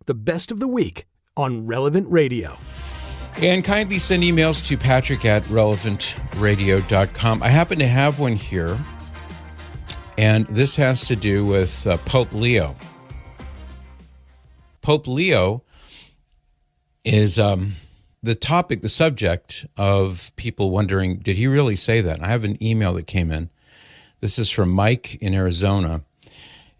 the best of the week on Relevant Radio. And kindly send emails to patrick@relevantradio.com. I happen to have one here, and this has to do with Pope Leo. Pope Leo is the subject of people wondering, did he really say that? And I have an email that came in. This is from Mike in Arizona.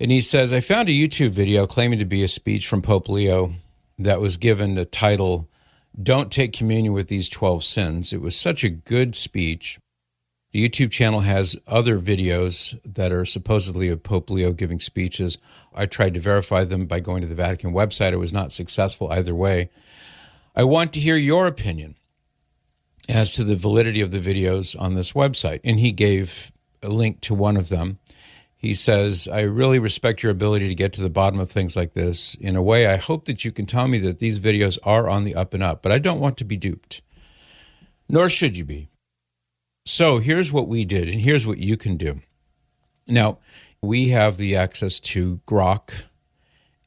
And he says, I found a YouTube video claiming to be a speech from Pope Leo that was given the title, Don't Take Communion with These 12 Sins. It was such a good speech. The YouTube channel has other videos that are supposedly of Pope Leo giving speeches. I tried to verify them by going to the Vatican website. I was not successful either way. I want to hear your opinion as to the validity of the videos on this website. And he gave a link to one of them. He says, I really respect your ability to get to the bottom of things like this. In a way, I hope that you can tell me that these videos are on the up and up, but I don't want to be duped. Nor should you be. So here's what we did, and here's what you can do. Now, we have the access to Grok,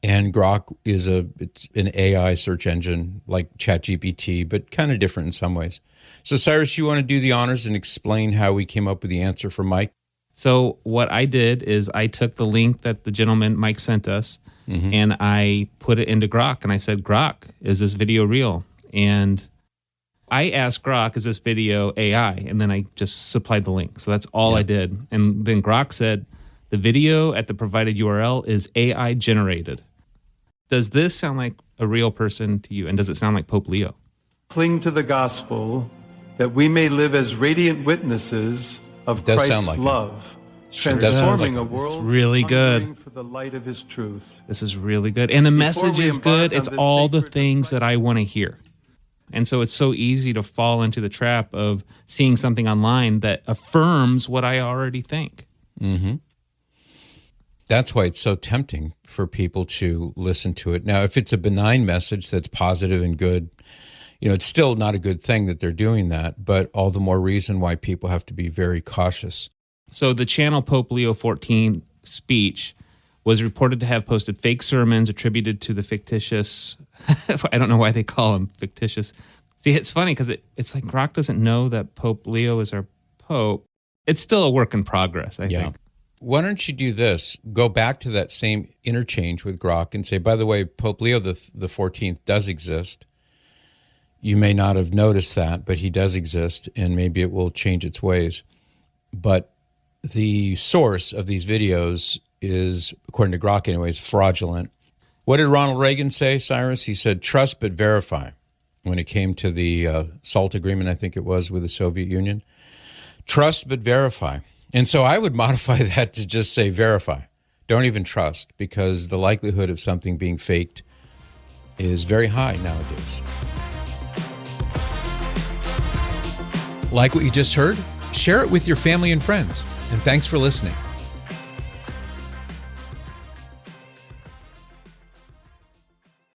and Grok is it's an AI search engine like ChatGPT, but kind of different in some ways. So Cyrus, you want to do the honors and explain how we came up with the answer for Mike? So what I did is I took the link that the gentleman Mike sent us, and I put it into Grok, and I said, Grok, is this video real? And I asked Grok, is this video AI? And then I just supplied the link. So that's all I did. And then Grok said, the video at the provided URL is AI generated. Does this sound like a real person to you? And does it sound like Pope Leo? Cling to the gospel that we may live as radiant witnesses of Christ's love, transforming a world really good for the light of his truth. This is really good. And the message is good. It's all the things that I want to hear. And so it's so easy to fall into the trap of seeing something online that affirms what I already think. Mm-hmm. That's why it's so tempting for people to listen to it. Now, if it's a benign message that's positive and good, it's still not a good thing that they're doing that, but all the more reason why people have to be very cautious. So the channel Pope Leo 14 speech was reported to have posted fake sermons attributed to the fictitious, I don't know why they call them fictitious. See, it's funny because it's like Grok doesn't know that Pope Leo is our Pope. It's still a work in progress, I think. Why don't you do this? Go back to that same interchange with Grok and say, by the way, Pope Leo the 14th does exist. You may not have noticed that, but he does exist, and maybe it will change its ways. But the source of these videos is, according to Grok anyways, fraudulent. What did Ronald Reagan say, Cyrus? He said, trust but verify, when it came to the SALT agreement, I think it was, with the Soviet Union. Trust but verify. And so I would modify that to just say verify. Don't even trust, because the likelihood of something being faked is very high nowadays. Like what you just heard? Share it with your family and friends. And thanks for listening.